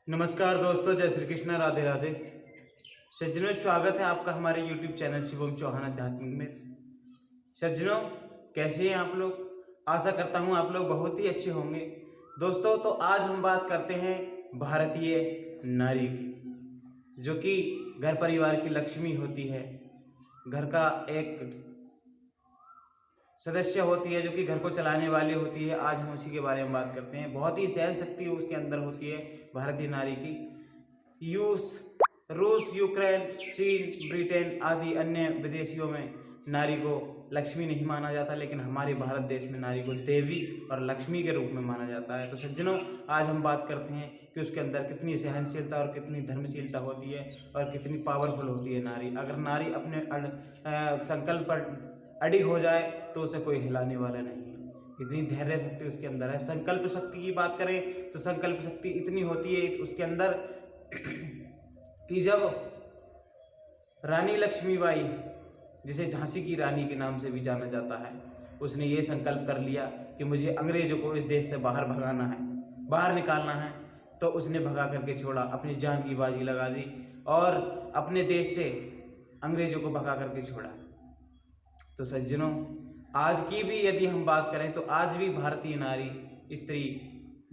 नमस्कार दोस्तों, जय श्री कृष्ण, राधे राधे। सज्जनों, स्वागत है आपका हमारे YouTube चैनल शिवम चौहान आध्यात्मिक में। सज्जनों, कैसे हैं आप लोग? आशा करता हूं आप लोग बहुत ही अच्छे होंगे। दोस्तों, तो आज हम बात करते हैं भारतीय नारी की, जो कि घर परिवार की लक्ष्मी होती है, घर का एक सदस्य होती है, जो कि घर को चलाने वाली होती है। आज हम उसी के बारे में बात करते हैं। बहुत ही सहन शक्ति उसके अंदर होती है भारतीय नारी की। रूस, यूक्रेन, चीन, ब्रिटेन आदि अन्य विदेशियों में नारी को लक्ष्मी नहीं माना जाता, लेकिन हमारे भारत देश में नारी को देवी और लक्ष्मी के रूप में माना जाता है। तो सज्जनों, आज हम बात करते हैं कि उसके अंदर कितनी सहनशीलता और कितनी धर्मशीलता होती है और कितनी पावरफुल होती है नारी। अगर नारी अपने संकल्प पर अड़ी हो जाए तो उसे कोई हिलाने वाला नहीं है। इतनी धैर्य शक्ति उसके अंदर है। संकल्प शक्ति की बात करें तो संकल्प शक्ति इतनी होती है उसके अंदर कि जब रानी लक्ष्मीबाई, जिसे झांसी की रानी के नाम से भी जाना जाता है, उसने ये संकल्प कर लिया कि मुझे अंग्रेजों को इस देश से बाहर भगाना है, बाहर निकालना है, तो उसने भगा करके छोड़ा, अपनी जान की बाजी लगा दी और अपने देश से अंग्रेजों को भगा करके छोड़ा। तो सज्जनों, आज की भी यदि हम बात करें तो आज भी भारतीय नारी स्त्री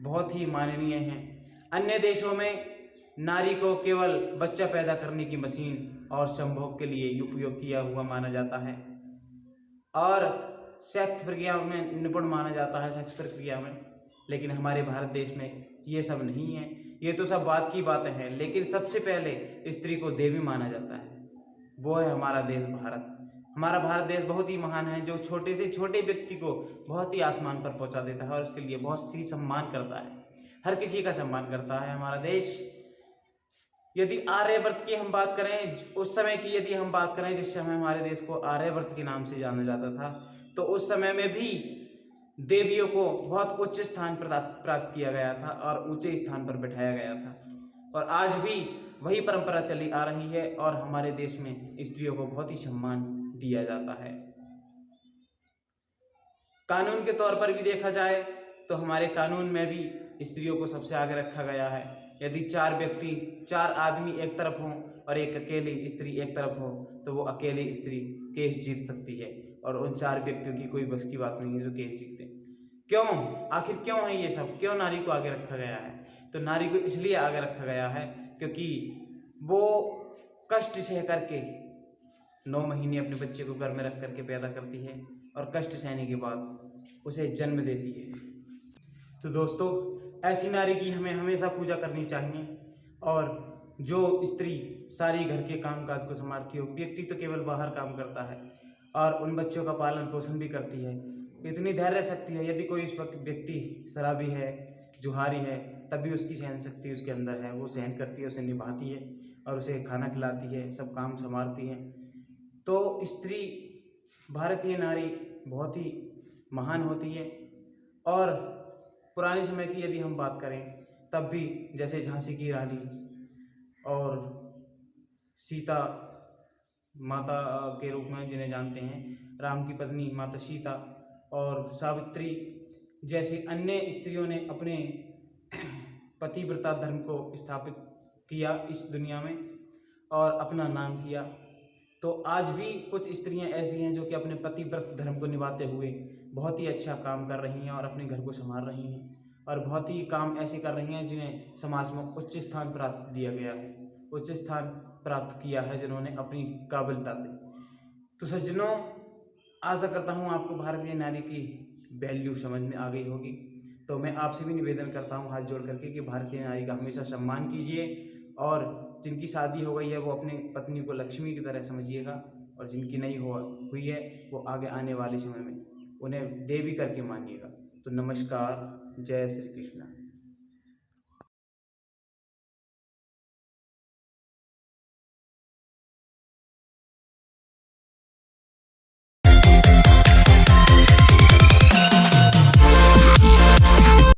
बहुत ही माननीय है। अन्य देशों में नारी को केवल बच्चा पैदा करने की मशीन और संभोग के लिए उपयोग किया हुआ माना जाता है और सेक्स प्रक्रिया में निपुण माना जाता है, सेक्स प्रक्रिया में। लेकिन हमारे भारत देश में ये सब नहीं है। ये तो सब बात की बातें हैं, लेकिन सबसे पहले स्त्री को देवी माना जाता है। वो है हमारा देश भारत। हमारा भारत देश बहुत ही महान है, जो छोटे से छोटे व्यक्ति को बहुत ही आसमान पर पहुंचा देता है और उसके लिए बहुत ही सम्मान करता है। हर किसी का सम्मान करता है हमारा देश। यदि आर्यवर्त की हम बात करें, उस समय की यदि हम बात करें, जिस समय हमारे देश को आर्यवर्त के नाम से जाना जाता था, तो उस समय में भी देवियों को बहुत उच्च स्थान प्राप्त किया गया था और ऊंचे स्थान पर बैठाया गया था। और आज भी वही परंपरा चली आ रही है और हमारे देश में स्त्रियों को बहुत ही सम्मान दिया जाता है। कानून के तौर पर भी देखा जाए तो हमारे कानून में भी स्त्रियों को सबसे आगे रखा गया है। यदि चार आदमी एक तरफ हों और एक अकेली स्त्री एक तरफ हो, तो वो अकेली स्त्री केस जीत सकती है और उन चार व्यक्तियों की कोई बस की बात नहीं है जो केस जीतते। क्यों? आखिर क्यों है ये सब? क्यों नारी को आगे रखा गया है? तो नारी को इसलिए आगे रखा गया है क्योंकि वो कष्ट सह करके 9 महीने अपने बच्चे को घर में रख करके पैदा करती है और कष्ट सहने के बाद उसे जन्म देती है। तो दोस्तों, ऐसी नारी की हमें हमेशा पूजा करनी चाहिए। और जो स्त्री सारी घर के कामकाज को संभालती हो, व्यक्ति तो केवल बाहर काम करता है और उन बच्चों का पालन पोषण भी करती है, इतनी धैर्य शक्ति है। यदि कोई इस वक्त व्यक्ति शराबी है, जुहारी है, तब भी उसकी सहन शक्ति उसके अंदर है। वो सहन करती है, उसे निभाती है और उसे खाना खिलाती है, सब काम संभालती है। तो स्त्री, भारतीय नारी बहुत ही महान होती है। और पुराने समय की यदि हम बात करें, तब भी जैसे झांसी की रानी और सीता माता के रूप में जिन्हें जानते हैं, राम की पत्नी माता सीता और सावित्री जैसी अन्य स्त्रियों ने अपने पतिव्रता धर्म को स्थापित किया इस दुनिया में और अपना नाम किया। तो आज भी कुछ स्त्रियां ऐसी हैं जो कि अपने पतिव्रत धर्म को निभाते हुए बहुत ही अच्छा काम कर रही हैं और अपने घर को संभाल रही हैं और बहुत ही काम ऐसे कर रही हैं जिन्हें समाज में उच्च स्थान प्राप्त दिया गया है, उच्च स्थान प्राप्त किया है जिन्होंने अपनी काबिलियत से। तो सज्जनों, आशा करता हूँ आपको भारतीय नारी की वैल्यू समझ में आ गई होगी। तो मैं आपसे भी निवेदन करता हूँ हाथ जोड़ करके कि भारतीय नारी का हमेशा सम्मान कीजिए और जिनकी शादी हो गई है वो अपनी पत्नी को लक्ष्मी की तरह समझिएगा और जिनकी नहीं हुई है वो आगे आने वाले समय में उन्हें देवी करके मानिएगा। तो नमस्कार, जय श्री कृष्ण।